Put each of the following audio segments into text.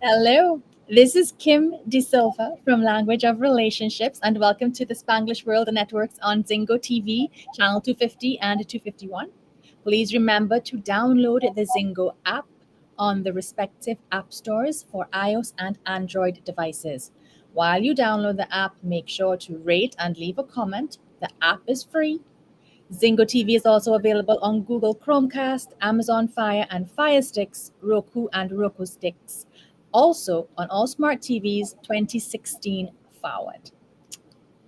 Hello, this is Kim De Silva from Language of Relationships, and welcome to the Spanglish World Networks on Zingo TV, channel 250 and 251. Please remember to download the Zingo app on the respective app stores for iOS and Android devices. While you download the app, make sure to rate and leave a comment. The app is free. Zingo TV is also available on Google Chromecast, Amazon Fire and Fire Sticks, Roku and Roku Sticks. Also on all smart TVs 2016 forward.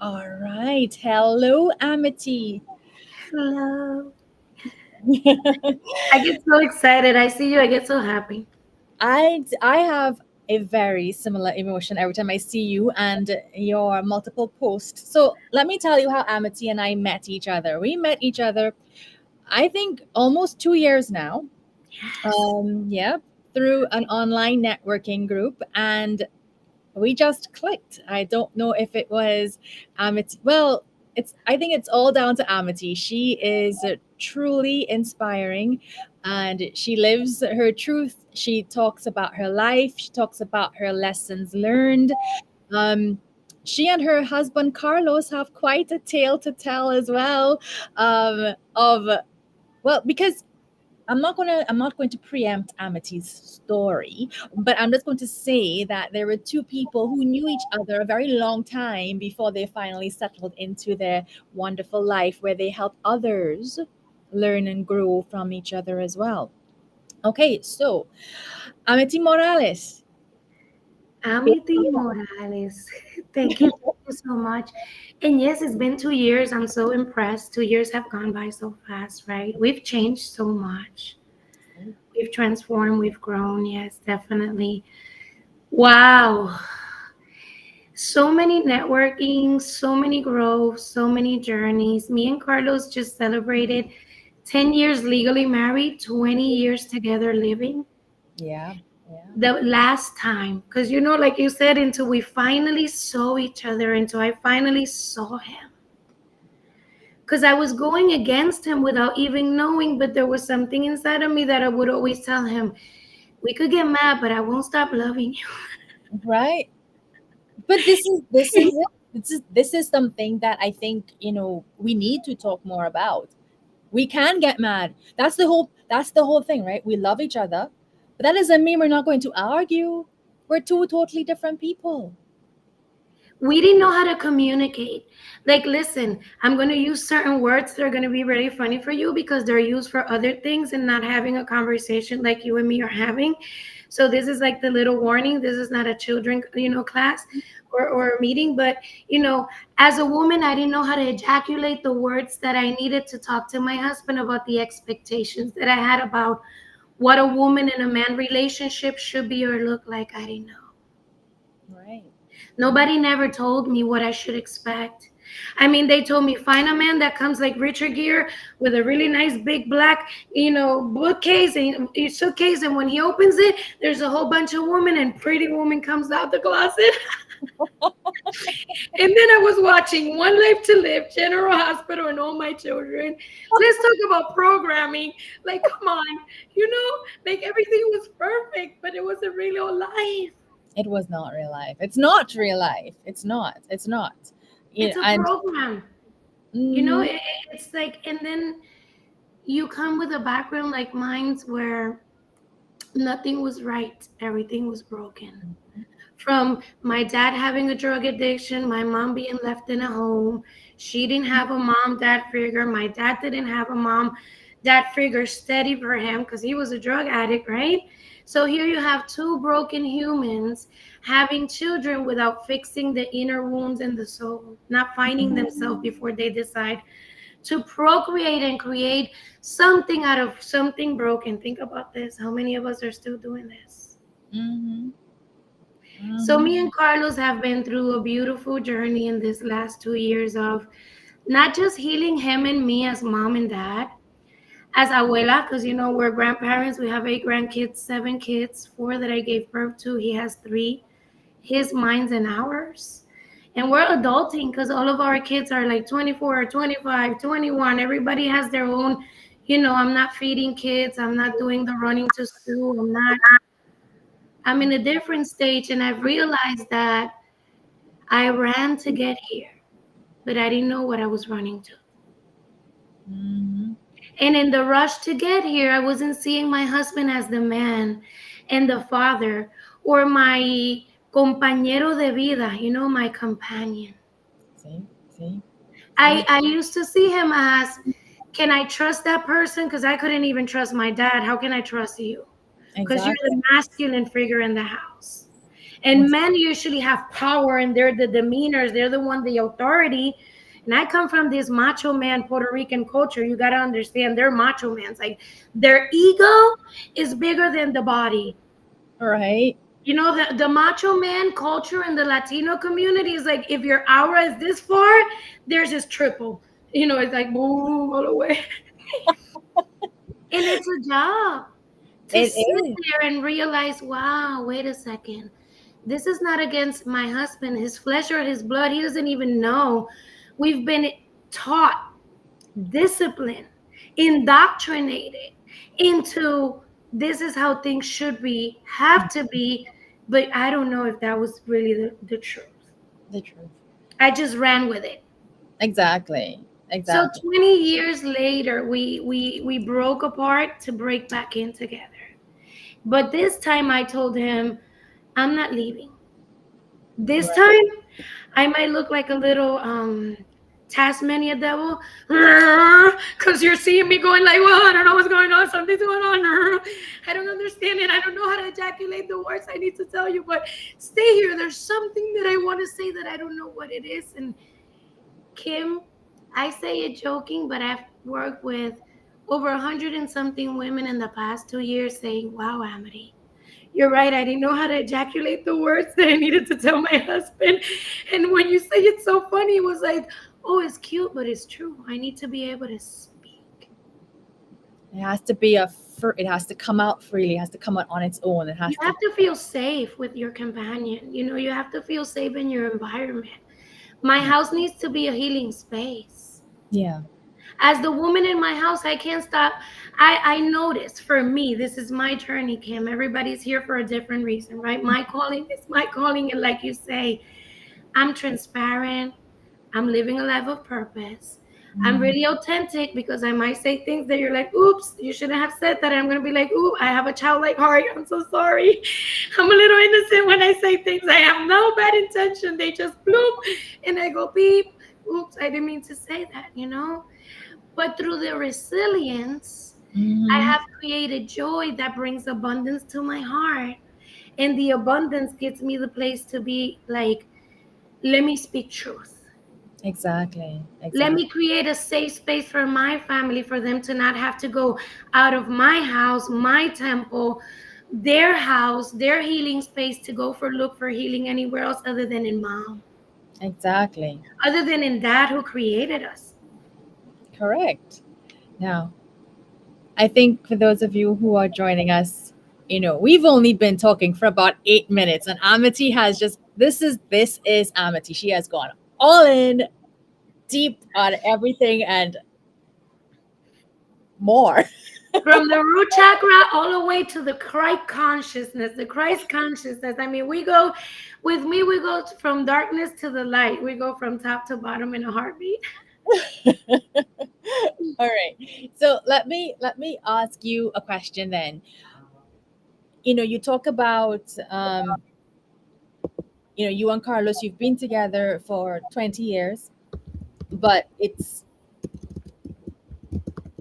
All right. Hello, Amity. Hello. I get so excited. I see you. I get so happy. I have a very similar emotion every time I see you and your multiple posts. So let me tell you how Amity and I met each other. We met each other, I think, almost 2 years now. Yes. Yeah, through an online networking group, and we just clicked. I don't know if it was Amity. Well, it's. I think it's all down to Amity. She is truly inspiring, and she lives her truth. She talks about her life. She talks about her lessons learned. Um, she and her husband Carlos have quite a tale to tell as well. Of well, because I'm not going to preempt Amity's story, but I'm just going to say that there were two people who knew each other a very long time before they finally settled into their wonderful life where they help others learn and grow from each other as well. Okay, so Amity Morales. Amity Morales. Thank you so much. And yes, it's been 2 years. I'm so impressed. 2 years have gone by so fast, right? We've changed so much. We've transformed, we've grown. Yes, definitely. Wow. So many networking, so many growth, so many journeys. Me and Carlos just celebrated 10 years legally married, 20 years together living. Yeah, yeah. The last time, because like you said, until we finally saw each other, until I finally saw him, because I was going against him without even knowing, but there was something inside of me that I would always tell him, we could get mad, but I won't stop loving Right. But this is it. This is something that I think we need to talk more about. We can get mad. That's the whole thing, right? We love each other, but that doesn't mean we're not going to argue. We're two totally different people. We didn't know how to communicate. Like, listen, I'm going to use certain words that are going to be really funny for you because they're used for other things and not having a conversation like you and me are having. So this is like the little warning. This is not a children, class or a meeting. But, as a woman, I didn't know how to ejaculate the words that I needed to talk to my husband about the expectations that I had about what a woman and a man relationship should be or look like. I didn't know. Right. Nobody never told me what I should expect. I mean, they told me find a man that comes like Richard Gere with a really nice big black, bookcase and suitcase, and when he opens it, there's a whole bunch of women, and Pretty Woman comes out the closet. And then I was watching One Life to Live, General Hospital, and All My Children. Let's talk about programming. Like, come on, like everything was perfect, but it was a real life. It was not real life. It's not real life. It's not. It's not. It's a And program. mhm, It's like, and then you come with a background like mine's where nothing was right, everything was broken. From my dad having a drug addiction, my mom being left in a home. She didn't have a mom dad figure. My dad didn't have a mom dad figure steady for him because he was a drug addict, right? So here you have two broken humans having children without fixing the inner wounds and the soul, not finding themselves before they decide to procreate and create something out of something broken. Think about this. How many of us are still doing this? mhm, So mhm. me and Carlos have been through a beautiful journey in this last 2 years of not just healing him and me as mom and dad, as abuela, because we're grandparents. We have 8 grandkids, 7 kids, 4 that I gave birth to. He has 3, his, mine's, and ours. And we're adulting because all of our kids are like 24, 25, 21. Everybody has their own, I'm not feeding kids. I'm not doing the running to school. I'm in a different stage, and I've realized that I ran to get here, but I didn't know what I was running to. Mhm. And in the rush to get here, I wasn't seeing my husband as the man and the father or my compañero de vida, my companion. See, see, see. I used to see him as, can I trust that person? Because I couldn't even trust my dad. How can I trust you? Because you're Exactly. the masculine figure in the house. And Ex- men usually have power and they're the demeanors, they're the one, the authority. And I come from this macho man Puerto Rican culture. You got to understand they're macho mans. Like their ego is bigger than the body. Right. The macho man culture in the Latino community is like if your aura is this far, there's just triple. It's like boom all the way. And it's a job to It sit is. there and realize, wow, wait a second. This is not against my husband, his flesh or his blood. He doesn't even know. We've been taught, disciplined, indoctrinated into this is how things should be, have to be. But I don't know if that was really the truth. The truth. I just ran with it. Exactly. So Exactly. 20 years later, we broke apart to break back in together. But this time I told him, I'm not leaving. This Right. time I might look like a little Tasmania devil because you're seeing me going like, well, I don't know what's going on. Something's going on. I don't understand it. I don't know how to ejaculate the words I need to tell you, but stay here. There's something that I want to say that I don't know what it is. And Kim, I say it joking, but I've worked with over 100 and something women in the past 2 years saying, wow, Amity, you're right. I didn't know how to ejaculate the words that I needed to tell my husband. And when you say it's so funny, it was like, oh, it's cute, but it's true. I need to be able to speak. It has to be it has to come out freely. It has to come out on its own. It You has to. have to feel safe with your companion. You have to feel safe in your environment. My house needs to be a healing space. Yeah. As the woman in my house, I can't stop. I notice for me, this is my journey, Kim. Everybody's here for a different reason, right? My calling is my calling. And like you say, I'm transparent. I'm living a life of purpose. I'm Mhm. really authentic because I might say things that you're like, oops, you shouldn't have said that. I'm going to be like, ooh, I have a childlike heart. I'm so sorry. I'm a little innocent when I say things. I have no bad intention. They just bloop. And I go, beep. Oops, I didn't mean to say that. But through the resilience, I Mhm. have created joy that brings abundance to my heart. And the abundance gives me the place to be like, let me speak truth. Exactly. Let Exactly. me create a safe space for my family, for them to not have to go out of my house, my temple, their house, their healing space to go look for healing anywhere else other than in mom, Exactly. other than in dad who created us. Correct. Now, I think for those of you who are joining us, we've only been talking for about 8 minutes, and Amity has just this is Amity. She has gone all in, deep on everything and more. From the root chakra all the way to the Christ consciousness, the Christ consciousness. I mean, we go from darkness to the light. We go from top to bottom in a heartbeat. All right. So let me ask you a question then. You talk about you and Carlos, you've been together for 20 years, but it's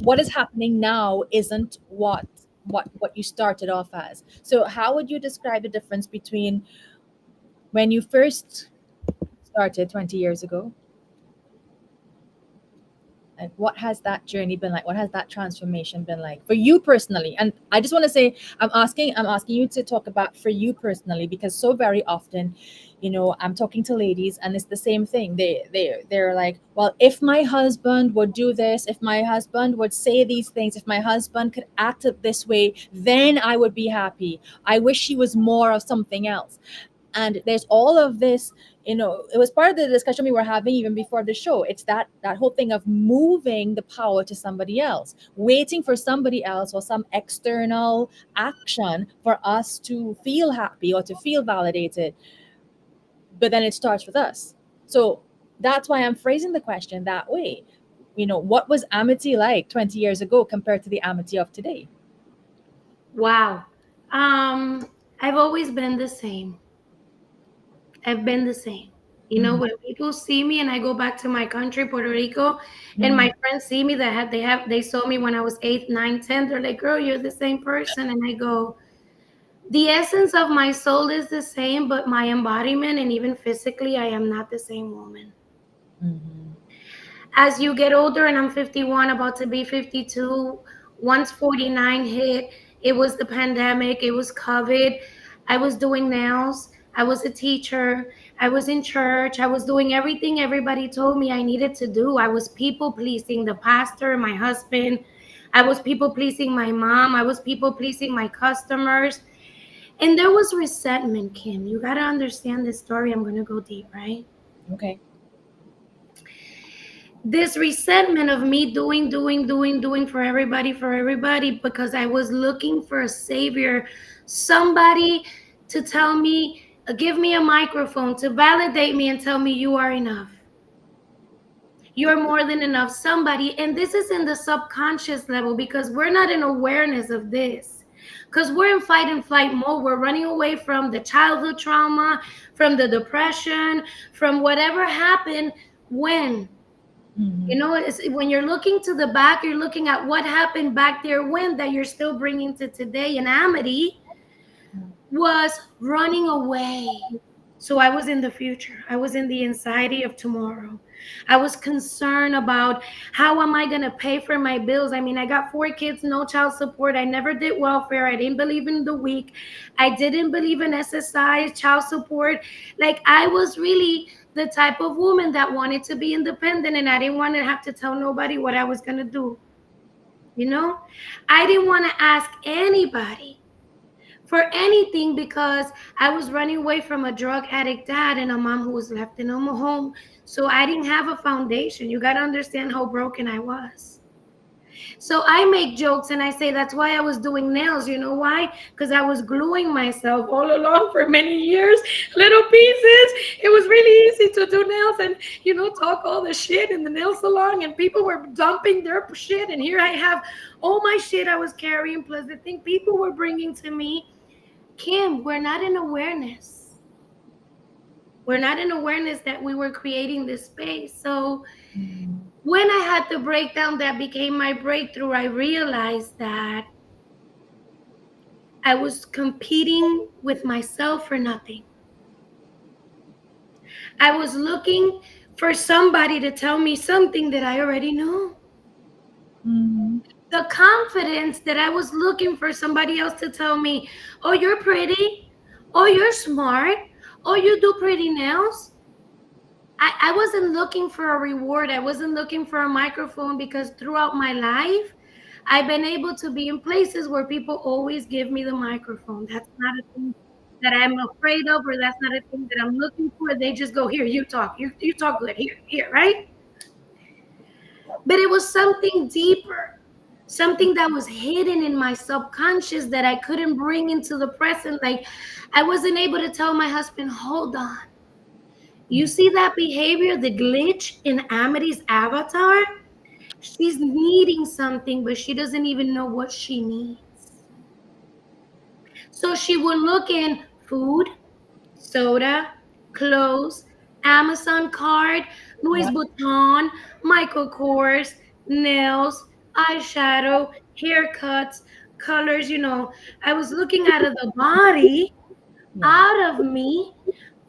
what is happening now isn't what you started off as. So how would you describe the difference between when you first started 20 years ago? Like, what has that journey been like? What has that transformation been like for you personally? And I just want to say, I'm asking you to talk about for you personally, because so very often, I'm talking to ladies and it's the same thing. They're like, well, if my husband would do this, if my husband would say these things, if my husband could act this way, then I would be happy. I wish he was more of something else. And there's all of this, it was part of the discussion we were having even before the show. It's that whole thing of moving the power to somebody else, waiting for somebody else or some external action for us to feel happy or to feel validated. But then it starts with us. So that's why I'm phrasing the question that way. What was Amity like 20 years ago compared to the Amity of today? Wow. I've always been the same. I've been the same. When people see me and I go back to my country, Puerto Rico, and my friends see me they saw me when I was 8, 9, 10, they're like, girl, you're the same person. And I go, the essence of my soul is the same, but my embodiment and even physically, I am not the same woman. As you get older, and I'm 51, about to be 52, once 49 hit, it was the pandemic, it was COVID. I was doing nails. I was a teacher. I was in church. I was doing everything everybody told me I needed to do. I was people pleasing the pastor, my husband. I was people pleasing my mom. I was people pleasing my customers. And there was resentment, Kim. You got to understand this story. I'm going to go deep, right? Okay. This resentment of me doing for everybody, because I was looking for a savior, somebody to tell me, give me a microphone to validate me and tell me you are enough. You're more than enough, somebody. And this is in the subconscious level, because we're not in awareness of this, because we're in fight and flight mode. We're running away from the childhood trauma, from the depression, from whatever happened when. When you're looking to the back, you're looking at what happened back there when, that you're still bringing to today. And Amity was running away. So I was in the future. I was in the anxiety of tomorrow. I was concerned about how am I going to pay for my bills. I mean, I got 4 kids, no child support. I never did welfare. I didn't believe in the week. I didn't believe in SSI, child support. Like, I was really the type of woman that wanted to be independent, and I didn't want to have to tell nobody what I was going to do. I didn't want to ask anybody for anything, because I was running away from a drug addict dad and a mom who was left in a home. So I didn't have a foundation. You got to understand how broken I was. So I make jokes and I say that's why I was doing nails. You know why? Because I was gluing myself all along for many years, little pieces. It was really easy to do nails and, talk all the shit in the nail salon, and people were dumping their shit. And here I have all my shit I was carrying, plus the thing people were bringing to me. Kim, we're not in awareness. We're not in awareness that we were creating this space. So when I had the breakdown that became my breakthrough, I realized that I was competing with myself for nothing. I was looking for somebody to tell me something that I already knew. The confidence that I was looking for somebody else to tell me, oh, you're pretty, oh, you're smart, oh, you do pretty nails. I wasn't looking for a reward. I wasn't looking for a microphone, because throughout my life, I've been able to be in places where people always give me the microphone. That's not a thing that I'm afraid of, or that's not a thing that I'm looking for. They just go, here, you talk. You talk good. Here, right? But it was something deeper, something that was hidden in my subconscious that I couldn't bring into the present. Like, I wasn't able to tell my husband, hold on. You see that behavior, the glitch in Amity's avatar? She's needing something, but she doesn't even know what she needs. So she would look in food, soda, clothes, Amazon card, Louis Vuitton, Michael Kors, nails, eyeshadow, haircuts, colors. I was looking out of the body, out of me,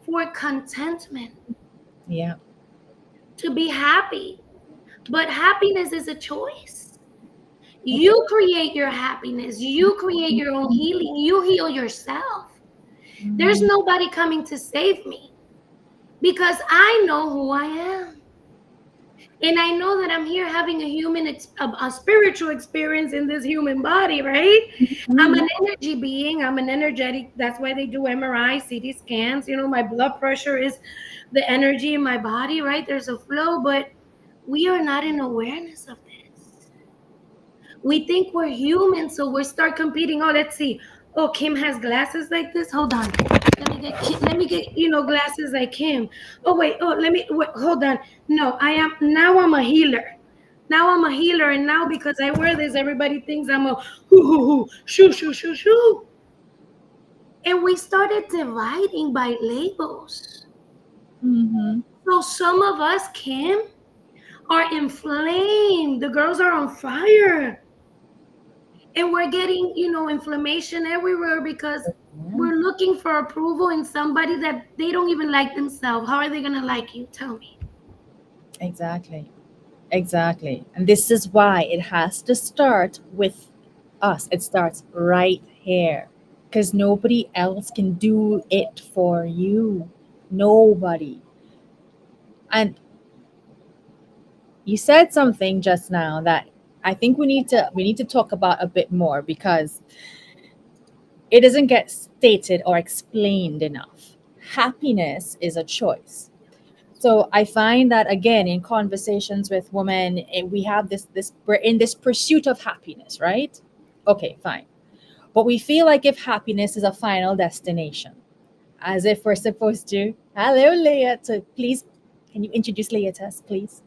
for contentment. Yeah. To be happy. But happiness is a choice. You create your happiness. You create your own healing. You heal yourself. There's nobody coming to save me, because I know who I am. And I know that I'm here having a spiritual experience in this human body, right? I'm Mhm. an energy being. I'm an energetic. That's why they do MRI, CT scans. My blood pressure is the energy in my body, right? There's a flow, but we are not in awareness of this. We think we're human, so we start competing. Oh, let's see. Oh, Kim has glasses like this. Hold on. Let me get glasses like Kim. Oh wait. Oh, let me wait. Hold on. No, I'm a healer. Now I'm a healer, and now because I wear this, everybody thinks I'm a hoo hoo hoo shoo shoo shoo shoo. And we started dividing by labels. Mhm. So some of us, Kim, are inflamed. The girls are on fire. And we're getting, inflammation everywhere because Yeah. we're looking for approval in somebody that they don't even like themselves. How are they going to like you? Tell me. Exactly. Exactly. And this is why it has to start with us. It starts right here. Because nobody else can do it for you. Nobody. And you said something just now that I think we need to talk about a bit more because it doesn't get stated or explained enough. Happiness is a choice. So I find that again in conversations with women, we have this we're in this pursuit of happiness, right? Okay, fine. But we feel like if happiness is a final destination, as if we're supposed to. Hello, Leah. So please, can you introduce Leah to us, please?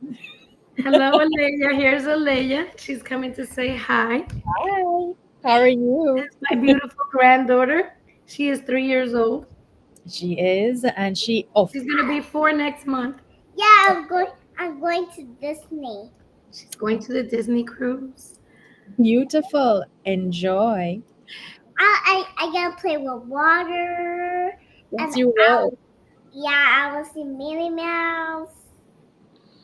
Hello, Alea. Here's Alea. She's coming to say hi. Hi. How are you? My beautiful granddaughter. She is 3 years old. She is, and she oh, She's gonna be 4 next month. Yeah, I'm going to Disney. She's going to the Disney cruise. beautiful. Enjoy. I gotta play with water, Yes, and you will. I will see Minnie Mouse.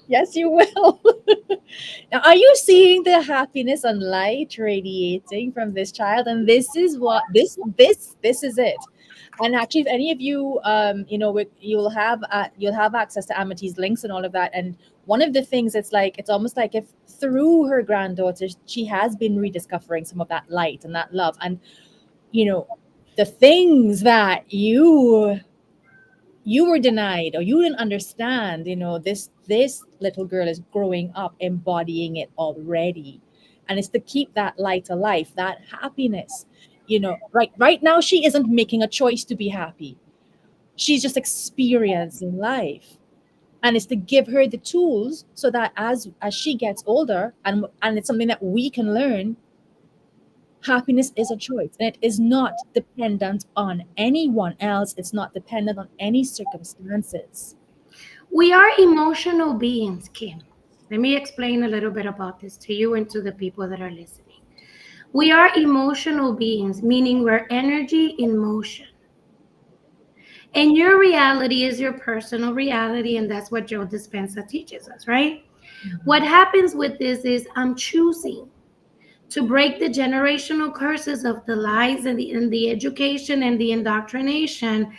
Yes, you will. Now, are you seeing the happiness and light radiating from this child? And this is what this is it. And actually, if any of you, you'll have access to Amity's links and all of that. And one of the things, it's almost like if through her granddaughter, she has been rediscovering some of that light and that love, and you know, the things that you were denied or you didn't understand, this little girl is growing up embodying it already. And it's to keep that light alive, that happiness. Right now she isn't making a choice to be happy. She's just experiencing life. And it's to give her the tools so that as she gets older, and it's something that we can learn. Happiness is a choice, and it is not dependent on anyone else. It's not dependent on any circumstances. We are emotional beings, Kim. Let me explain a little bit about this to you and to the people that are listening. We are emotional beings, meaning we're energy in motion. And your reality is your personal reality, and that's what Joe Dispenza teaches us, right? What happens with this is I'm choosing to break the generational curses of the lies and the education and the indoctrination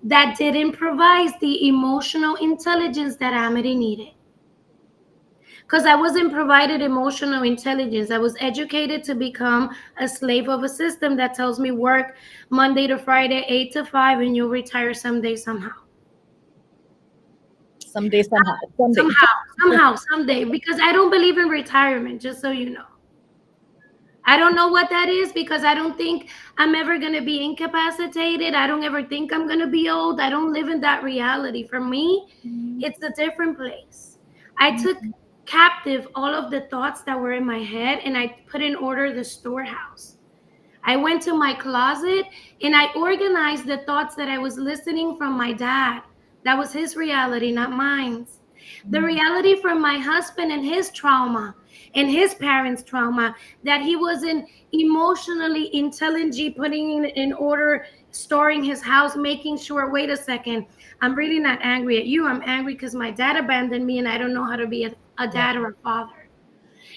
that didn't provide the emotional intelligence that Amity needed. Because I wasn't provided emotional intelligence. I was educated to become a slave of a system that tells me work Monday to Friday, 8 to 5, and you'll retire someday, somehow. Someday, someday. Someday, because I don't believe in retirement, just so you know. I don't know what that is because I don't think I'm ever going to be incapacitated. I don't ever think I'm going to be old. I don't live in that reality. For me, it's a different place. I took captive all of the thoughts that were in my head and I put in order the storehouse. I went to my closet and I organized the thoughts that I was listening from my dad. That was his reality, not mine. The reality from my husband and his trauma and his parents' trauma, that he wasn't emotionally intelligent, putting in order, storing his house, making sure, wait a second, I'm really not angry at you. I'm angry because my dad abandoned me and I don't know how to be a Yeah. dad or a father.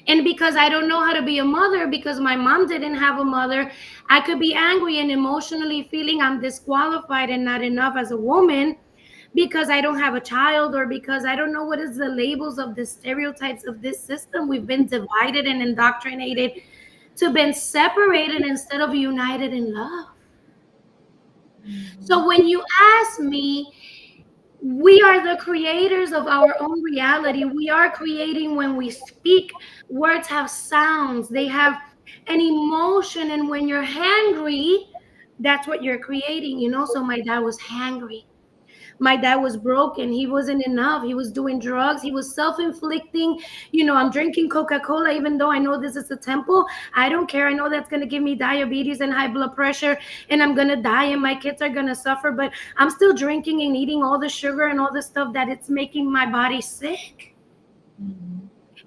And because I don't know how to be a mother, because my mom didn't have a mother, I could be angry and emotionally feeling I'm disqualified and not enough as a woman because I don't have a child, or because I don't know what is the labels of the stereotypes of this system. We've been divided and indoctrinated to been separated instead of united in love. So when you ask me, we are the creators of our own reality. We are creating when we speak. Words have sounds, they have an emotion. And when you're hangry, that's what you're creating, you know? So my dad was hangry. My dad was broken. He wasn't enough. He was doing drugs. He was self-inflicting. You know, I'm drinking Coca-Cola, even though I know this is a temple. I don't care. I know that's going to give me diabetes and high blood pressure, and I'm going to die, and my kids are going to suffer. But I'm still drinking and eating all the sugar and all the stuff that it's making my body sick.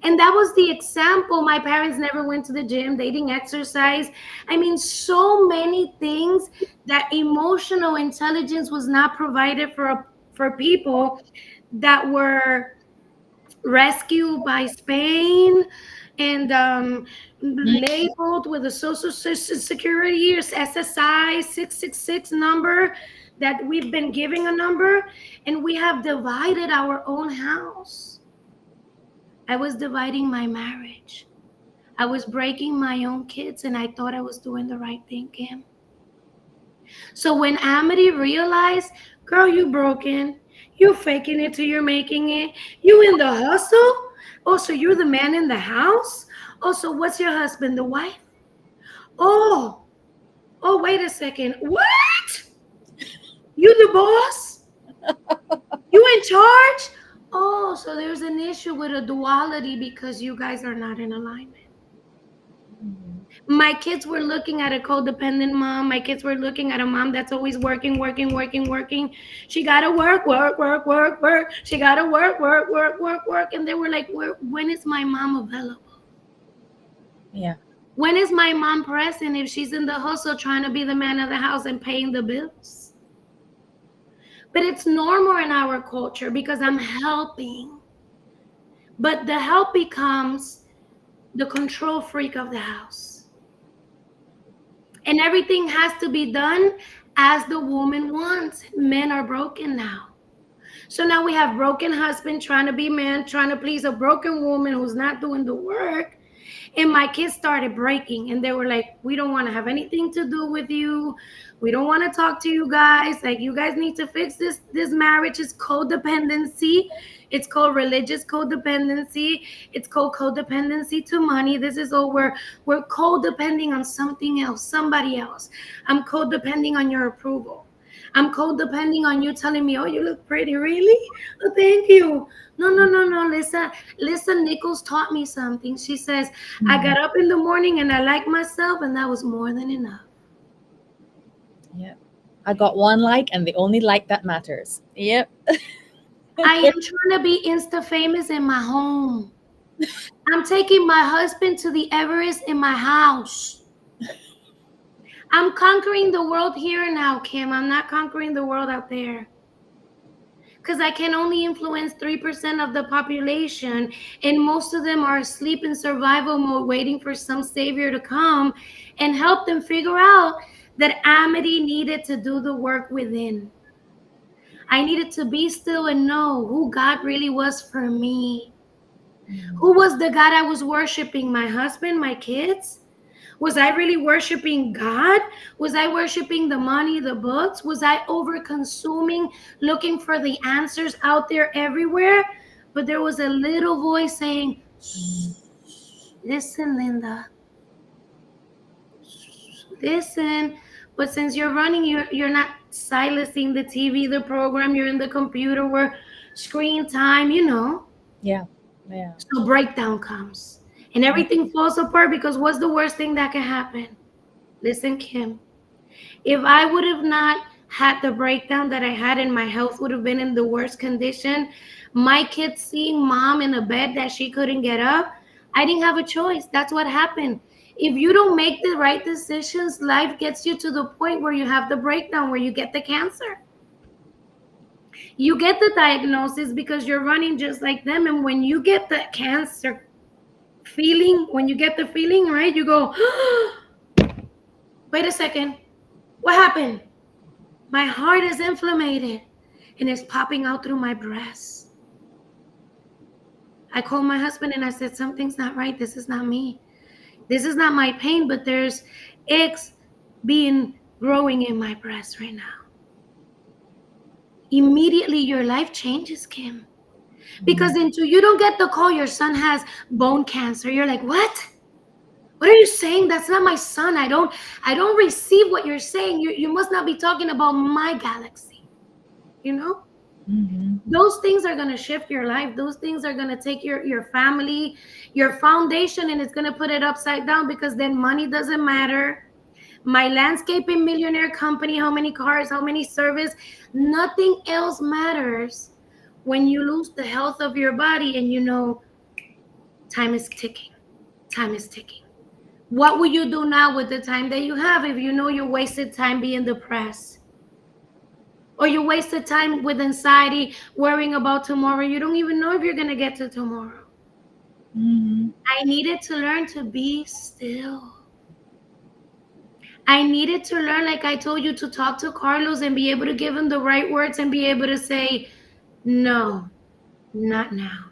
And that was the example. My parents never went to the gym. They didn't exercise. I mean, so many things that emotional intelligence was not provided for people that were rescued by Spain and labeled with a social security or SSI 666 number, that we've been giving a number, and we have divided our own house. I was dividing my marriage. I was breaking my own kids, and I thought I was doing the right thing, Kim. So when Amity realized, girl, you broken. You faking it till you're making it. You in the hustle? Oh, so you're the man in the house? Oh, so what's your husband, the wife? Oh, wait a second. What? You the boss? You in charge? Oh, so there's an issue with a duality because you guys are not in alignment. My kids were looking at a codependent mom. My kids were looking at a mom that's always working. She got to work. She got to work. And they were like, when is my mom available? Yeah. When is my mom present if she's in the hustle trying to be the man of the house and paying the bills? But it's normal in our culture because I'm helping. But the help becomes the control freak of the house. And everything has to be done as the woman wants. Men are broken now. So now we have broken husband trying to be man, trying to please a broken woman who's not doing the work. And my kids started breaking, and they were like, we don't want to have anything to do with you. We don't want to talk to you guys. Like, you guys need to fix this. This marriage is codependency. It's called religious codependency. It's called codependency to money. This is all we're codepending on something else, somebody else. I'm codepending on your approval. I'm codepending on you telling me, oh, you look pretty. Really? Oh, thank you. No. Lisa Nichols taught me something. She says, I got up in the morning and I liked myself, and that was more than enough. Yep. I got one like, and the only like that matters. Yep. I am trying to be Insta famous in my home. I'm taking my husband to the Everest in my house. I'm conquering the world here now, Kim. I'm not conquering the world out there. Because I can only influence 3% of the population, and most of them are asleep in survival mode, waiting for some savior to come and help them figure out that Amity needed to do the work within. I needed to be still and know who God really was for me. Who was the God I was worshiping? My husband, my kids? Was I really worshiping God? Was I worshiping the money, the books? Was I over-consuming, looking for the answers out there everywhere? But there was a little voice saying, listen, Linda. Listen. But since you're running, you're not silencing the TV, the program. You're in the computer where screen time, you know. Yeah. So breakdown comes. And everything falls apart because what's the worst thing that can happen? Listen, Kim, if I would have not had the breakdown that I had and my health would have been in the worst condition, my kids seeing mom in a bed that she couldn't get up, I didn't have a choice. That's what happened. If you don't make the right decisions, life gets you to the point where you have the breakdown, where you get the cancer. You get the diagnosis because you're running just like them. And when you get the cancer feeling, when you get the feeling, right, you go, wait a second, what happened? My heart is inflamed. and it's popping out through my breast. I called my husband and I said, something's not right. This is not me. This is not my pain, but there's eggs growing in my breast right now. Immediately your life changes, Kim. Because until you don't get the call your son has bone cancer, you're like, what? What are you saying? That's not my son. I don't receive what you're saying. You must not be talking about my galaxy. You know? Those things are going to shift your life. Those things are going to take your family, your foundation, and it's going to put it upside down, because then money doesn't matter. My landscaping millionaire company, how many cars, how many service, nothing else matters when you lose the health of your body and you know time is ticking. Time is ticking. What will you do now with the time that you have if you know you wasted time being depressed? Or you wasted time with anxiety, worrying about tomorrow. You don't even know if you're going to get to tomorrow. I needed to learn to be still. I needed to learn, like I told you, to talk to Carlos and be able to give him the right words and be able to say, no, not now.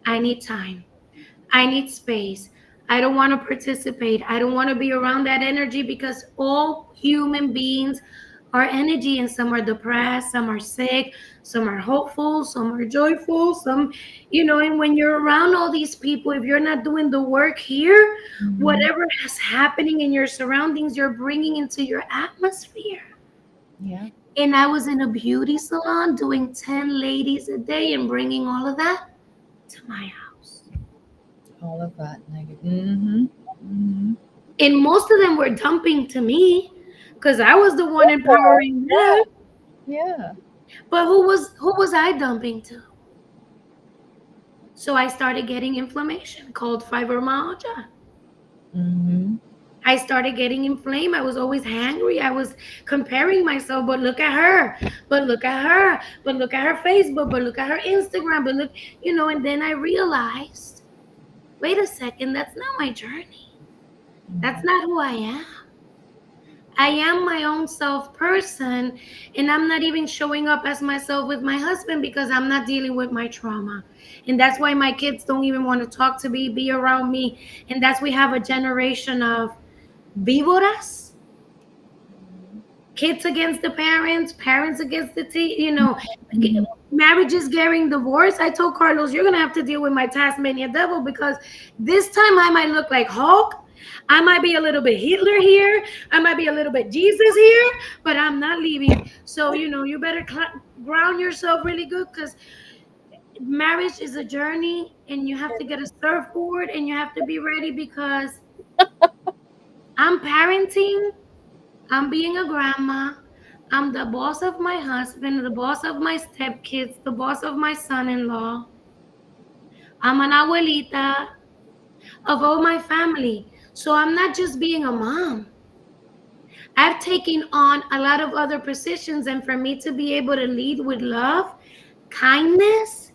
I need time. I need space. I don't want to participate. I don't want to be around that energy, because all human beings are energy, and some are depressed, some are sick, some are hopeful, some are joyful, some, and when you're around all these people, if you're not doing the work here, whatever is happening in your surroundings, you're bringing into your atmosphere. Yeah. And I was in a beauty salon doing 10 ladies a day and bringing all of that to my house. All of that negative. And most of them were dumping to me, because I was the one empowering them. Yeah. But who was I dumping to? So I started getting inflammation called fibromyalgia. I started getting inflamed. I was always hangry. I was comparing myself. But look at her. But look at her. But look at her Facebook. But look at her Instagram. But look, and then I realized, wait a second, that's not my journey. That's not who I am. I am my own self person, and I'm not even showing up as myself with my husband, because I'm not dealing with my trauma. And that's why my kids don't even want to talk to me, be around me. And that's we have a generation of víboras, kids against the parents, parents against the marriages getting divorced. I told Carlos, you're going to have to deal with my Tasmania devil, because this time I might look like Hulk. I might be a little bit Hitler here. I might be a little bit Jesus here, but I'm not leaving. So, you better ground yourself really good, because marriage is a journey, and you have to get a surfboard, and you have to be ready, because I'm parenting. I'm being a grandma. I'm the boss of my husband, the boss of my stepkids, the boss of my son-in-law. I'm an abuelita of all my family. So I'm not just being a mom. I've taken on a lot of other positions, and for me to be able to lead with love, kindness,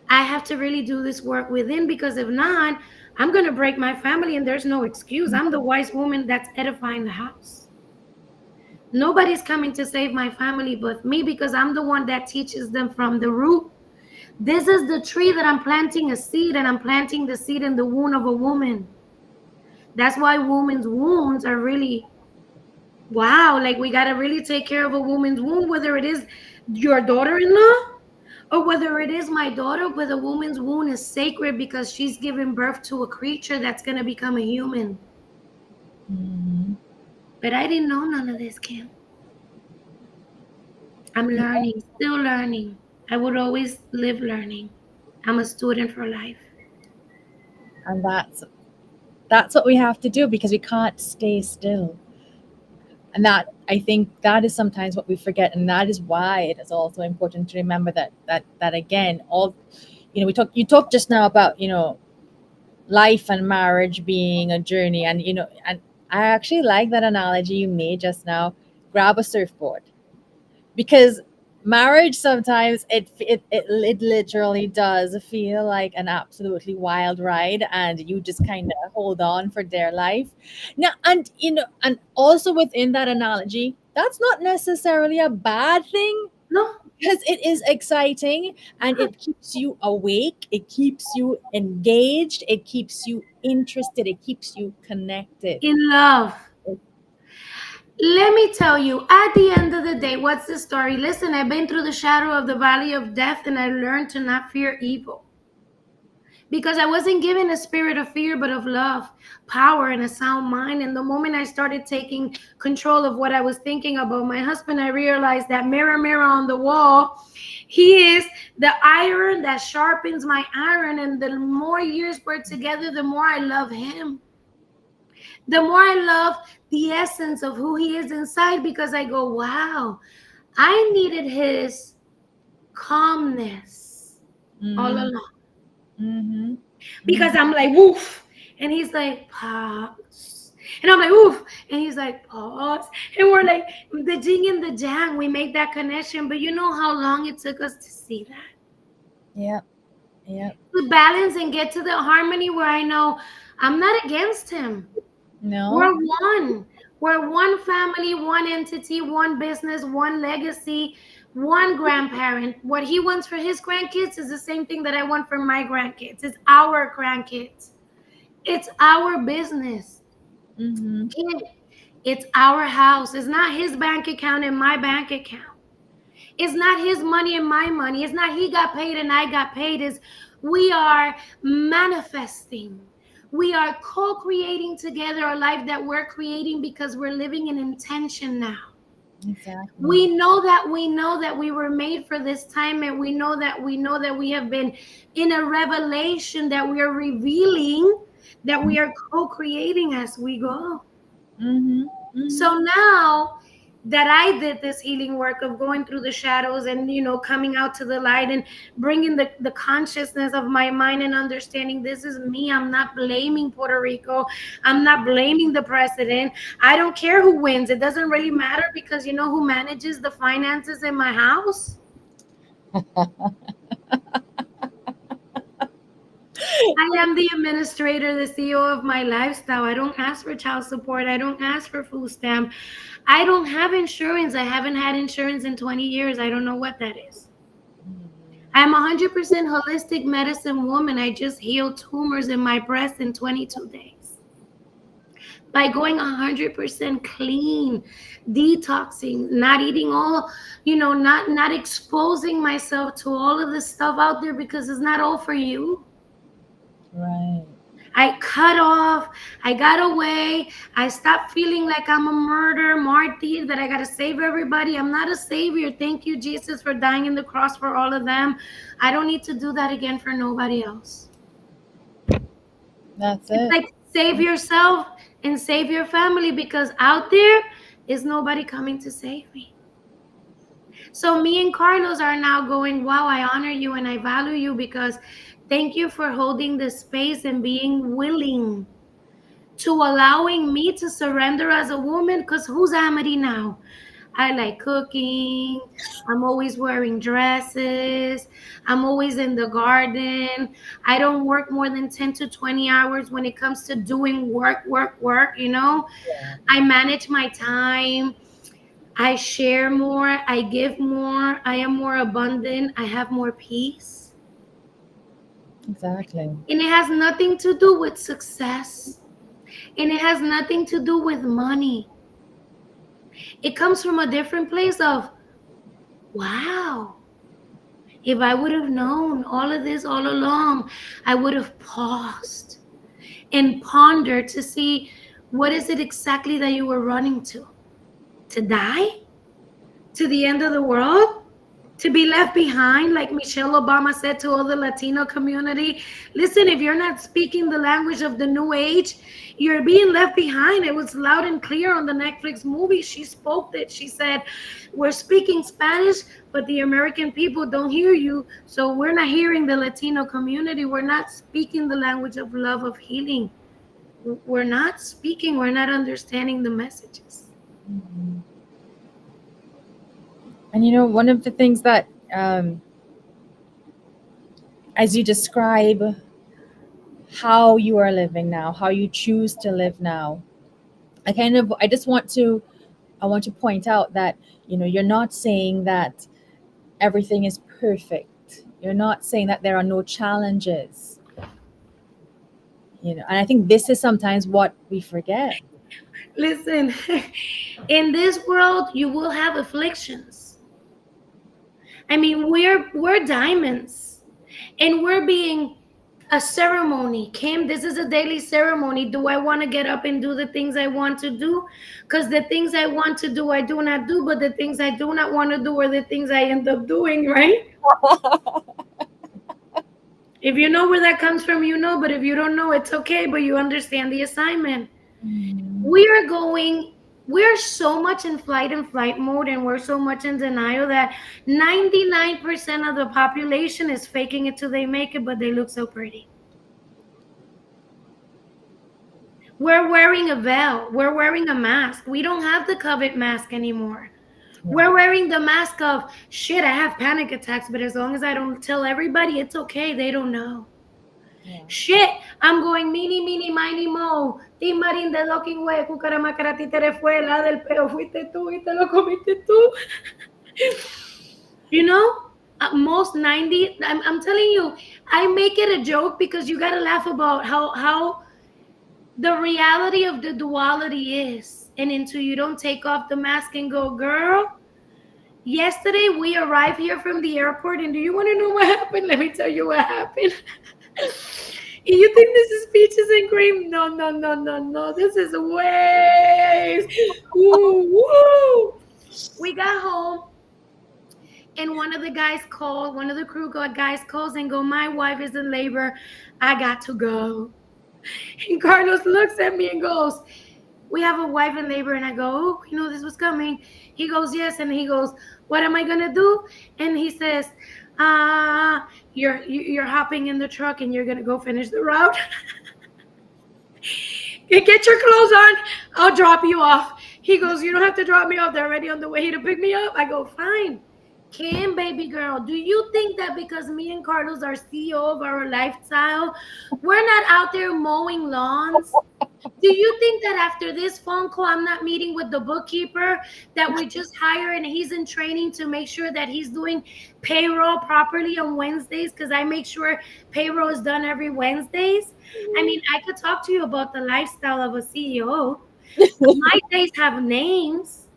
I have to really do this work within, because if not, I'm going to break my family, and there's no excuse. I'm the wise woman that's edifying the house. Nobody's coming to save my family but me, because I'm the one that teaches them from the root. This is the tree that I'm planting a seed, and I'm planting the seed in the womb of a woman. That's why women's wombs are really, wow, like we got to really take care of a woman's womb, whether it is your daughter-in-law or whether it is my daughter, but a woman's womb is sacred, because she's giving birth to a creature that's going to become a human. But I didn't know none of this, Kim. I'm learning, still learning. I would always live learning. I'm a student for life. And that's what we have to do, because we can't stay still. And that, I think, that is sometimes what we forget, and that is why it is also important to remember that again, all, you talked just now about, life and marriage being a journey, and and I actually like that analogy you made just now. Grab a surfboard, because marriage sometimes it literally does feel like an absolutely wild ride, and you just kind of hold on for dear life. Now, and also within that analogy, that's not necessarily a bad thing, No. because it is exciting and it keeps you awake, it keeps you engaged, it keeps you interested, it keeps you connected. In love. Let me tell you, at the end of the day, what's the story? Listen, I've been through the shadow of the valley of death and I learned to not fear evil. Because I wasn't given a spirit of fear, but of love, power, and a sound mind. And the moment I started taking control of what I was thinking about my husband, I realized that mirror, mirror on the wall, he is the iron that sharpens my iron. And the more years we're together, the more I love him. The more I love the essence of who he is inside, because I go, wow, I needed his calmness all along. Mm-hmm. Because I'm like, woof. And he's like, pause. And I'm like, woof. And he's like, pause. And we're like, the jing and the jang, we make that connection. But you know how long it took us to see that? Yep. Yep. To balance and get to the harmony where I know I'm not against him. No. We're one. We're one family, one entity, one business, one legacy, one grandparent. What he wants for his grandkids is the same thing that I want for my grandkids. It's our grandkids. It's our business. Mm-hmm. It's our house. It's not his bank account and my bank account. It's not his money and my money. It's not he got paid and I got paid. It's we are manifesting. We are co-creating together a life that we're creating because we're living in intention now. Exactly. We know that we were made for this time, and we know that we have been in a revelation that we are revealing, that we are co-creating as we go. Mm-hmm. Mm-hmm. So now that I did this healing work of going through the shadows and, coming out to the light and bringing the consciousness of my mind and understanding this is me. I'm not blaming Puerto Rico. I'm not blaming the president. I don't care who wins. It doesn't really matter, because you know who manages the finances in my house? I am the administrator, the CEO of my lifestyle. I don't ask for child support. I don't ask for food stamp. I don't have insurance. I haven't had insurance in 20 years. I don't know what that is. I'm 100% holistic medicine woman. I just healed tumors in my breast in 22 days. By going 100% clean, detoxing, not eating all, not exposing myself to all of this stuff out there, because it's not all for you. Right. I cut off. I got away. I stopped feeling like I'm a martyr, that I got to save everybody. I'm not a savior. Thank you, Jesus, for dying on the cross for all of them. I don't need to do that again for nobody else. That's it. It's like save yourself and save your family, because out there is nobody coming to save me. So me and Carlos are now going, wow, I honor you and I value you, because thank you for holding the space and being willing to allowing me to surrender as a woman. Because who's Amity now? I like cooking. I'm always wearing dresses. I'm always in the garden. I don't work more than 10 to 20 hours when it comes to doing work. Yeah. I manage my time. I share more. I give more. I am more abundant. I have more peace. Exactly. And it has nothing to do with success. And it has nothing to do with money. It comes from a different place of, wow, if I would have known all of this all along, I would have paused and pondered to see, what is it exactly that you were running to? To die? To the end of the world? To be left behind, like Michelle Obama said to all the Latino community? Listen, if you're not speaking the language of the new age, you're being left behind. It was loud and clear on the Netflix movie. She spoke that. She said, we're speaking Spanish, but the American people don't hear you. So we're not hearing the Latino community. We're not speaking the language of love, of healing. We're not speaking. We're not understanding the messages. Mm-hmm. And one of the things that, as you describe how you are living now, how you choose to live now, I want to point out that, you're not saying that everything is perfect. You're not saying that there are no challenges. And I think this is sometimes what we forget. Listen, in this world, you will have afflictions. I mean, we're diamonds, and we're being a ceremony. Kim, this is a daily ceremony. Do I want to get up and do the things I want to do? Because the things I want to do, I do not do, but the things I do not want to do are the things I end up doing, right? If you know where that comes from, you know, but if you don't know, it's okay, but you understand the assignment. We're so much in flight mode, and we're so much in denial that 99% of the population is faking it till they make it, but they look so pretty. We're wearing a veil. We're wearing a mask. We don't have the COVID mask anymore. We're wearing the mask of, shit, I have panic attacks, but as long as I don't tell everybody, it's okay. They don't know. Yeah. Shit, I'm going mini, mini, mo. Ti marín de looking way, cucaramacara títere fue, la del pero fuiste tú y te lo comiste tú. You know, most 90, I'm telling you, I make it a joke because you got to laugh about how the reality of the duality is. And until you don't take off the mask and go, girl, yesterday we arrived here from the airport, and do you want to know what happened? Let me tell you what happened. You think this is peaches and cream? No. This is waves. Woo. We got home, and one of the crew guys calls and go, my wife is in labor. I got to go. And Carlos looks at me and goes, we have a wife in labor. And I go, oh, you know this was coming. He goes, yes. And he goes, what am I going to do? And he says, you're hopping in the truck and you're going to go finish the route. Get your clothes on. I'll drop you off. He goes, you don't have to drop me off. They're already on the way to pick me up. I go, fine. Kim, baby girl, do you think that because me and Carlos are CEO of our lifestyle, we're not out there mowing lawns? Do you think that after this phone call, I'm not meeting with the bookkeeper that we just hired and he's in training to make sure that he's doing payroll properly on Wednesdays? Because I make sure payroll is done every Wednesdays. I mean, I could talk to you about the lifestyle of a CEO. My days have names.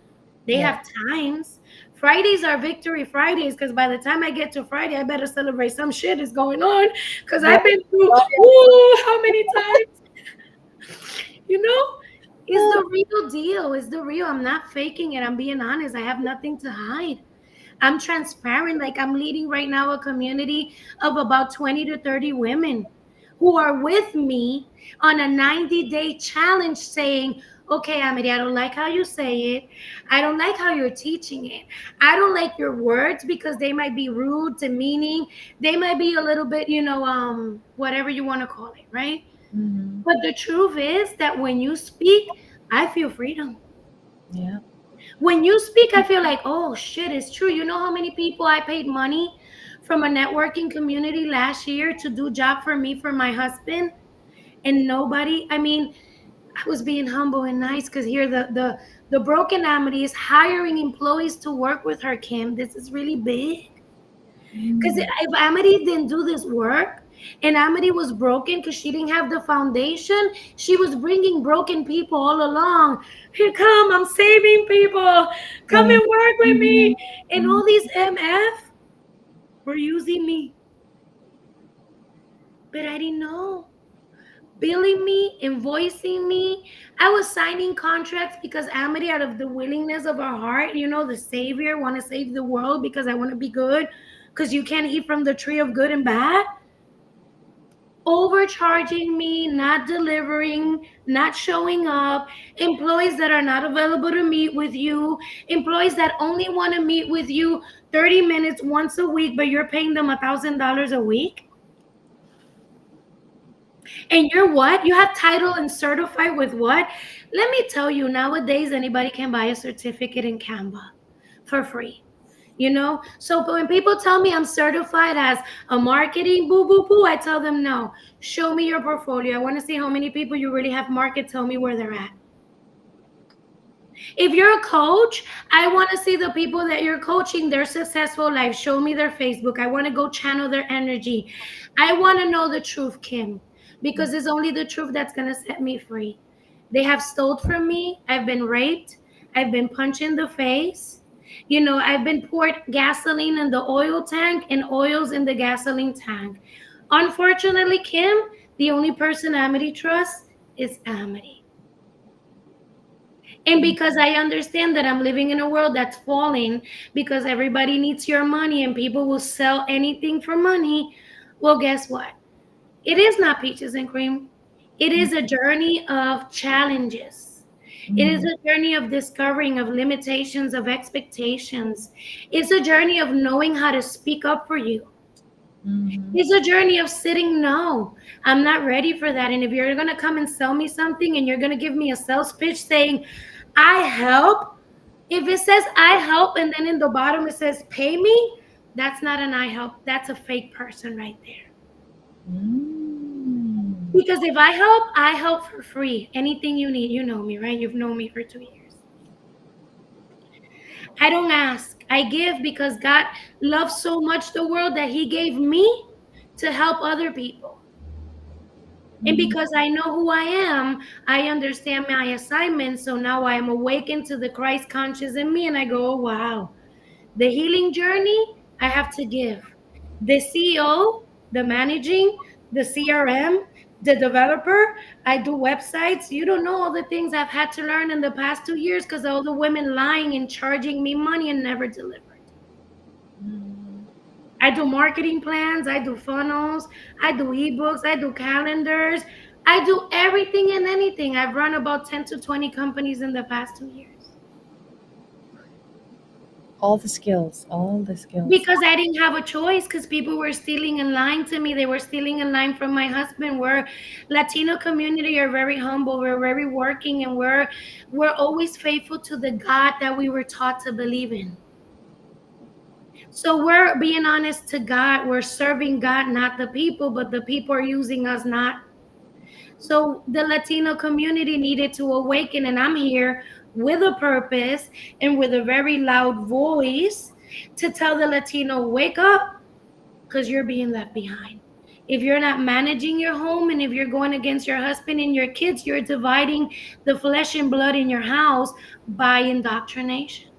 They have times. Fridays are victory Fridays, because by the time I get to Friday, I better celebrate some shit is going on, because I've been through how many times? You know, it's the real deal. It's the real. I'm not faking it. I'm being honest. I have nothing to hide. I'm transparent. Like, I'm leading right now a community of about 20 to 30 women who are with me on a 90-day challenge saying, okay, Amity, I don't like how you say it. I don't like how you're teaching it. I don't like your words because they might be rude, demeaning. They might be a little bit, whatever you want to call it, right? Mm-hmm. But the truth is that when you speak, I feel freedom. Yeah. When you speak, I feel like, oh, shit, it's true. You know how many people I paid money from a networking community last year to do job for me, for my husband? And nobody, I mean, I was being humble and nice because here the broken Amity is hiring employees to work with her, Kim. This is really big. Because if Amity didn't do this work and Amity was broken because she didn't have the foundation, she was bringing broken people all along. Here, come, I'm saving people. Come and work with me. And all these MF were using me. But I didn't know. Billing me, invoicing me. I was signing contracts because Amity, out of the willingness of our heart, the savior, want to save the world because I want to be good, because you can't eat from the tree of good and bad. Overcharging me, not delivering, not showing up, employees that are not available to meet with you, employees that only want to meet with you 30 minutes once a week, but you're paying them $1,000 a week. And you're what? You have title and certified with what? Let me tell you, nowadays, anybody can buy a certificate in Canva for free. So when people tell me I'm certified as a marketing boo, I tell them no. Show me your portfolio. I want to see how many people you really have market. Tell me where they're at. If you're a coach, I want to see the people that you're coaching, their successful life. Show me their Facebook. I want to go channel their energy. I want to know the truth, Kim, because it's only the truth that's going to set me free. They have stole from me. I've been raped. I've been punched in the face. You know, I've been poured gasoline in the oil tank and oils in the gasoline tank. Unfortunately, Kim, the only person Amity trusts is Amity. And because I understand that I'm living in a world that's falling, because everybody needs your money and people will sell anything for money, well, guess what? It is not peaches and cream. It is a journey of challenges. It is a journey of discovering, of limitations, of expectations. It's a journey of knowing how to speak up for you. It's a journey of sitting, no, I'm not ready for that. And if you're going to come and sell me something and you're going to give me a sales pitch saying, I help, if it says I help and then in the bottom it says pay me, that's not an I help. That's a fake person right there. Because if I help for free. Anything you need, you know me, right? You've known me for 2 years. I don't ask. I give because God loves so much the world that he gave me to help other people. And because I know who I am, I understand my assignment. So now I am awakened to the Christ conscious in me. And I go, oh, wow, the healing journey, I have to give. The CEO, the managing, the CRM, the developer, I do websites. You don't know all the things I've had to learn in the past 2 years because all the women lying and charging me money and never delivered. I do marketing plans, I do funnels, I do ebooks, I do calendars, I do everything and anything. I've run about 10 to 20 companies in the past 2 years. All the skills. Because I didn't have a choice, because people were stealing and lying to me. They were stealing and lying from my husband. We're Latino community are very humble. We're very working, and we're always faithful to the God that we were taught to believe in. So we're being honest to God. We're serving God, not the people, but the people are using us not. So the Latino community needed to awaken, and I'm here with a purpose and with a very loud voice to tell the Latino, wake up, because you're being left behind. If you're not managing your home and if you're going against your husband and your kids, you're dividing the flesh and blood in your house by indoctrination.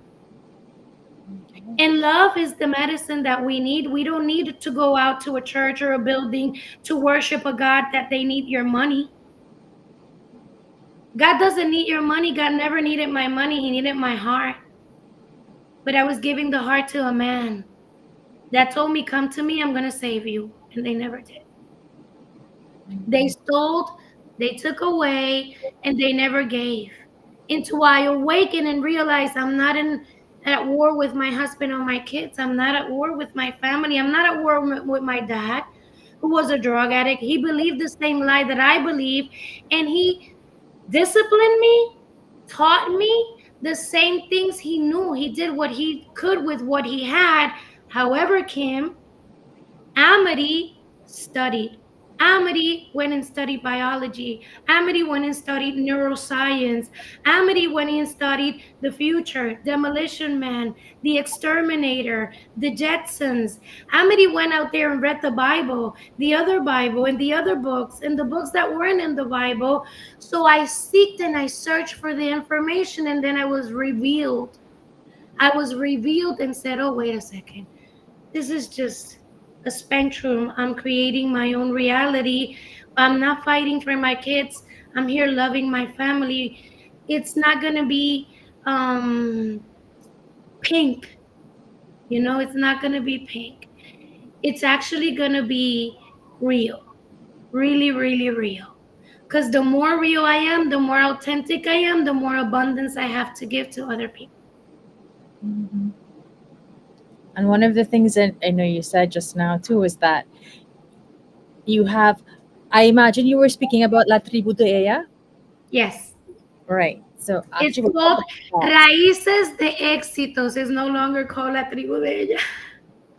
And love is the medicine that we need. We don't need to go out to a church or a building to worship a God that they need your money. God doesn't need your money. God never needed my money. He needed my heart. But I was giving the heart to a man that told me, come to me, I'm going to save you. And they never did. They stole, they took away, and they never gave. Until I awakened and realized I'm not at war with my husband or my kids. I'm not at war with my family. I'm not at war with my dad, who was a drug addict. He believed the same lie that I believe, and he disciplined me, taught me the same things he knew. He did what he could with what he had. However, Kim, Amity studied. Amity went and studied biology. Amity went and studied neuroscience. Amity went and studied the future, Demolition Man, the Exterminator, the Jetsons. Amity went out there and read the Bible, the other Bible, and the other books, and the books that weren't in the Bible. So I seeked and I searched for the information, and then I was revealed. I was revealed and said, oh, wait a second. This is just a spectrum. I'm creating my own reality. I'm not fighting for my kids. I'm here loving my family. It's not going to be pink. You know, it's not going to be pink. It's actually going to be real. Really, really real. Because the more real I am, the more authentic I am, the more abundance I have to give to other people. Mm-hmm. And one of the things that I know you said just now too is that you have, I imagine you were speaking about La Tribu de Ella? Yes. Right. So it's called Raíces de Éxitos. It's no longer called La Tribu de Ella.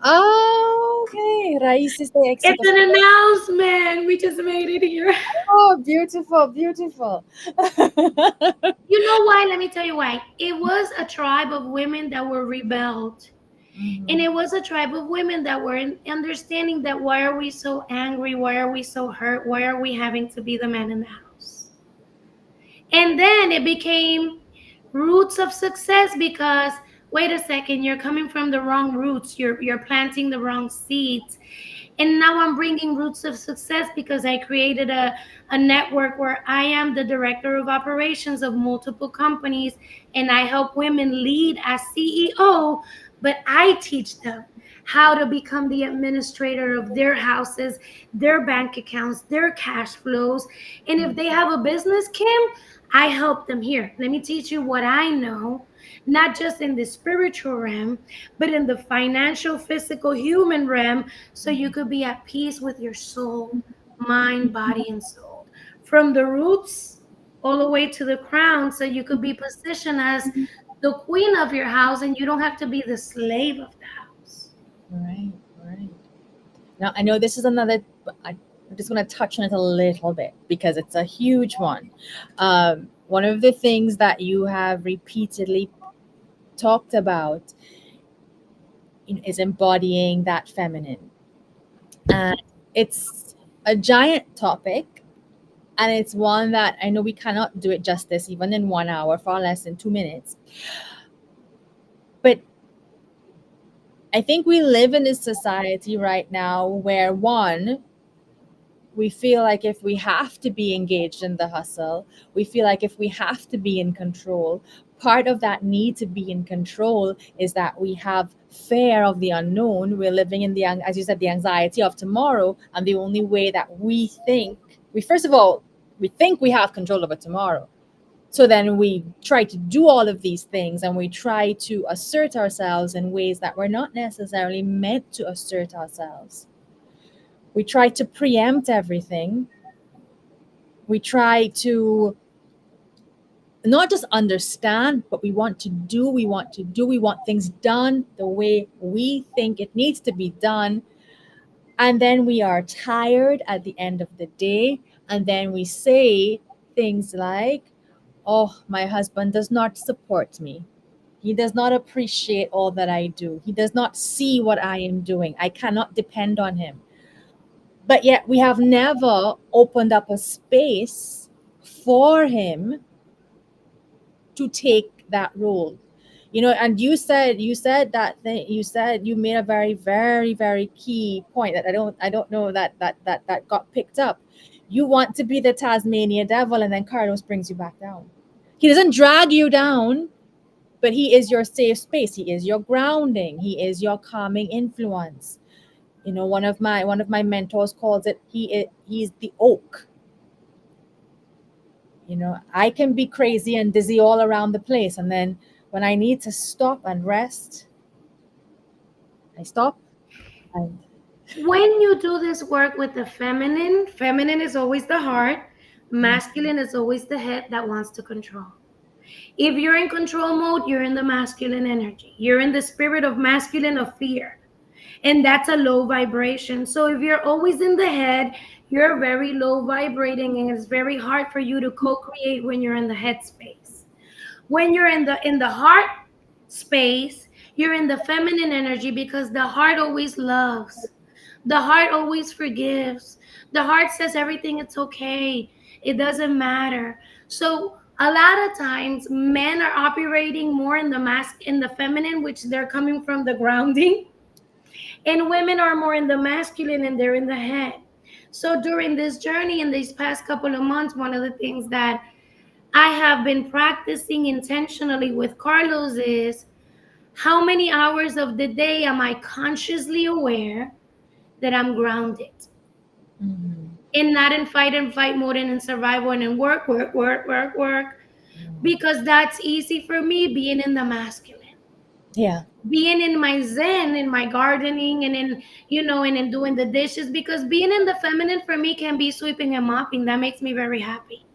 Oh, okay. Raíces de éxito. It's an announcement. We just made it here. Oh, beautiful, beautiful. You know why? Let me tell you why. It was a tribe of women that were rebelled. And it was a tribe of women that were understanding that why are we so angry? Why are we so hurt? Why are we having to be the man in the house? And then it became roots of success because wait a second, you're coming from the wrong roots. You're planting the wrong seeds. And now I'm bringing roots of success because I created a network where I am the director of operations of multiple companies and I help women lead as CEO, but I teach them how to become the administrator of their houses, their bank accounts, their cash flows. And if they have a business, Kim, I help them here. Let me teach you what I know, not just in the spiritual realm, but in the financial, physical, human realm, so you could be at peace with your soul, mind, body, and soul. From the roots all the way to the crown, so you could be positioned as the queen of your house and you don't have to be the slave of the house. Right, right. Now, I know this is another, I'm just going to touch on it a little bit because it's a huge one. One of the things that you have repeatedly talked about is embodying that feminine. And it's a giant topic. And it's one that I know we cannot do it justice, even in 1 hour, far less than 2 minutes. But I think we live in this society right now where, one, we feel like if we have to be engaged in the hustle, we feel like if we have to be in control, part of that need to be in control is that we have fear of the unknown. We're living in the, as you said, the anxiety of tomorrow. And the only way that we think, first of all, we think we have control over tomorrow. So then we try to do all of these things and we try to assert ourselves in ways that we're not necessarily meant to assert ourselves. We try to preempt everything. We try to not just understand, but we want things done the way we think it needs to be done. And then we are tired at the end of the day. And then we say things like, oh, my husband does not support me. He does not appreciate all that I do. He does not see what I am doing. I cannot depend on him. But yet we have never opened up a space for him to take that role. And you said that thing, you made a very, very, very key point that I don't know that got picked up. You want to be the Tasmania devil, and then Carlos brings you back down. He doesn't drag you down, but he is your safe space. He is your grounding. He is your calming influence. One of my mentors calls it, he's the oak. I can be crazy and dizzy all around the place. And then when I need to stop and rest, I stop. And When you do this work with the feminine is always the heart, masculine is always the head that wants to control. If you're in control mode, you're in the masculine energy. You're in the spirit of masculine of fear. And that's a low vibration. So if you're always in the head, you're very low vibrating and it's very hard for you to co-create when you're in the head space. When you're in the heart space, you're in the feminine energy because the heart always loves. The heart always forgives. The heart says everything, it's okay. It doesn't matter. So a lot of times men are operating more in the feminine, which they're coming from the grounding. And women are more in the masculine and they're in the head. So during this journey in these past couple of months, one of the things that I have been practicing intentionally with Carlos is how many hours of the day am I consciously aware that I'm grounded? mm-hmm. And not in fight and flight mode and in survival and in work. Because that's easy for me being in the masculine. Yeah. Being in my zen, in my gardening and in, and in doing the dishes, because being in the feminine for me can be sweeping and mopping. That makes me very happy.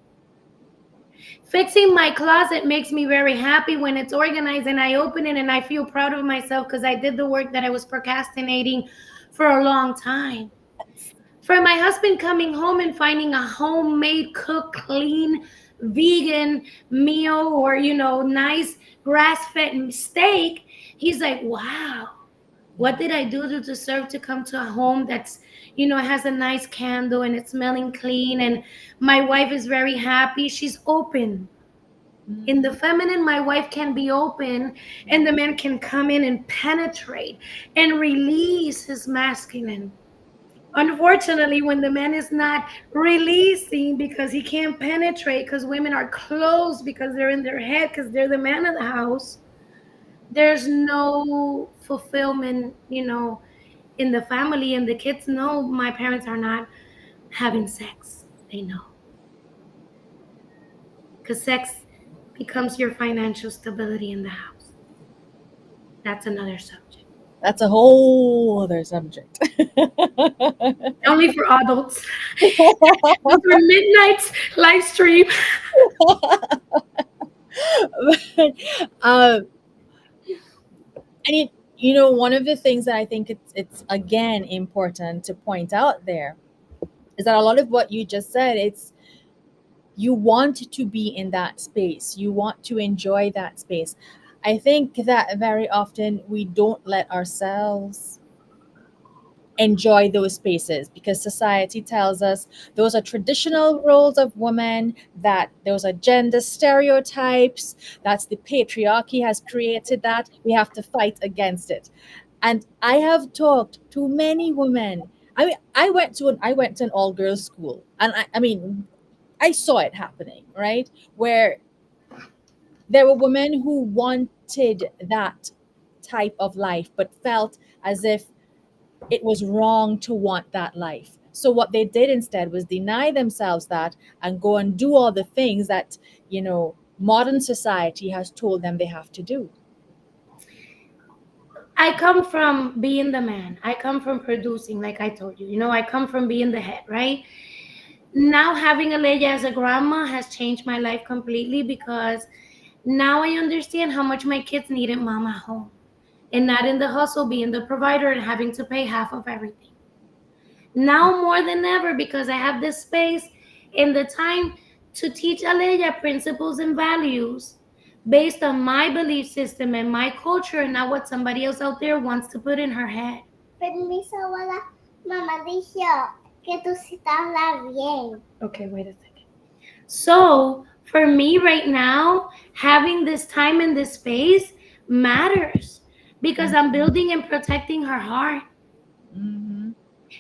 Fixing my closet makes me very happy when it's organized and I open it and I feel proud of myself because I did the work that I was procrastinating for a long time. For my husband coming home and finding a homemade, cooked, clean, vegan meal or, nice grass-fed steak, he's like, wow, what did I do to deserve to come to a home that's, has a nice candle and it's smelling clean and my wife is very happy. She's open. In the feminine, my wife can be open and the man can come in and penetrate and release his masculine. Unfortunately, when the man is not releasing because he can't penetrate, because women are closed because they're in their head, because they're the man of the house, there's no fulfillment, in the family. And the kids know my parents are not having sex. They know. Because sex becomes your financial stability in the house. That's another subject. That's a whole other subject. Only for adults. For midnight live stream. And one of the things that I think it's again important to point out there is that a lot of what you just said, it's you want to be in that space, you want to enjoy that space. I think that very often we don't let ourselves enjoy those spaces because society tells us those are traditional roles of women, that those are gender stereotypes, that's the patriarchy has created, that we have to fight against it. And I have talked to many women. I went to an all girls school, and I saw it happening, right? Where there were women who wanted that type of life but felt as if it was wrong to want that life. So what they did instead was deny themselves that and go and do all the things that, modern society has told them they have to do. I come from being the man. I come from producing, like I told you. I come from being the head, right? Now having Aleya as a grandma has changed my life completely because now I understand how much my kids needed mama home and not in the hustle being the provider and having to pay half of everything. Now more than ever, because I have this space and the time to teach Aleya principles and values based on my belief system and my culture and not what somebody else out there wants to put in her head. Permiso, abuela. Mamá dijo que tú sí te hablas bien. Okay, wait a second. So for me right now, having this time and this space matters because I'm building and protecting her heart. Mm-hmm.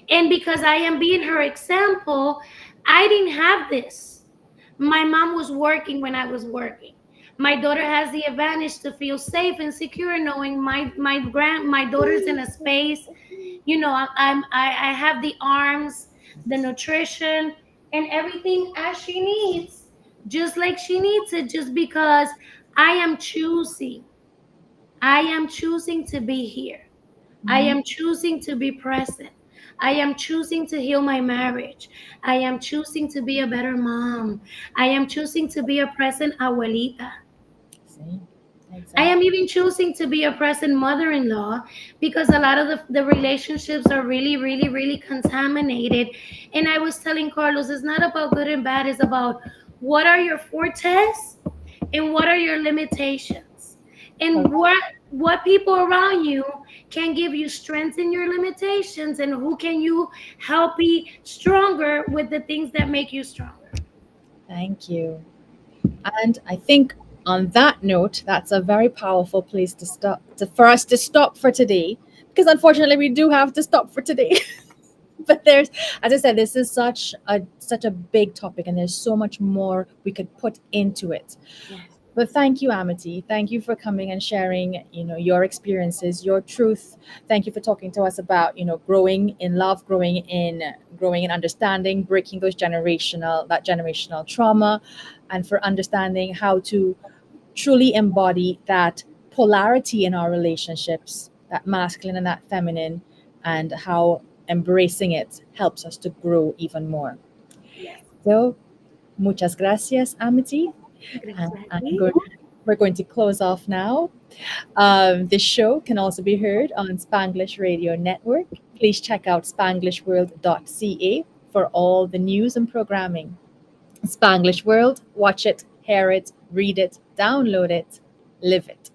And because I am being her example, I didn't have this. My mom was working when I was working. My daughter has the advantage to feel safe and secure knowing my daughter's in a space. I have the arms, the nutrition, and everything as she needs, just like she needs it, just because I am choosing. I am choosing to be here. I am choosing to be present. I am choosing to heal my marriage. I am choosing to be a better mom. I am choosing to be a present abuelita. Exactly. I am even choosing to be a present mother-in-law because a lot of the relationships are really, really, really contaminated. And I was telling Carlos, it's not about good and bad. It's about what are your fortes and what are your limitations. And what people around you can give you strength in your limitations and who can you help be stronger with the things that make you stronger. Thank you. And I think on that note, that's a very powerful place to stop, for us to stop for today, because unfortunately we do have to stop for today. But there's, as I said, this is such a big topic and there's so much more we could put into it. Yes. But thank you, Amity. Thank you for coming and sharing, your experiences, your truth. Thank you for talking to us about, growing in love, growing in understanding, breaking that generational trauma, and for understanding how to truly embody that polarity in our relationships, that masculine and that feminine, and how embracing it helps us to grow even more. Yes. So, muchas gracias, Amity. Exactly. We're going to close off now. This show can also be heard on Spanglish Radio Network. Please check out spanglishworld.ca for all the news and programming. Spanglish World, watch it, hear it, read it, download it, live it.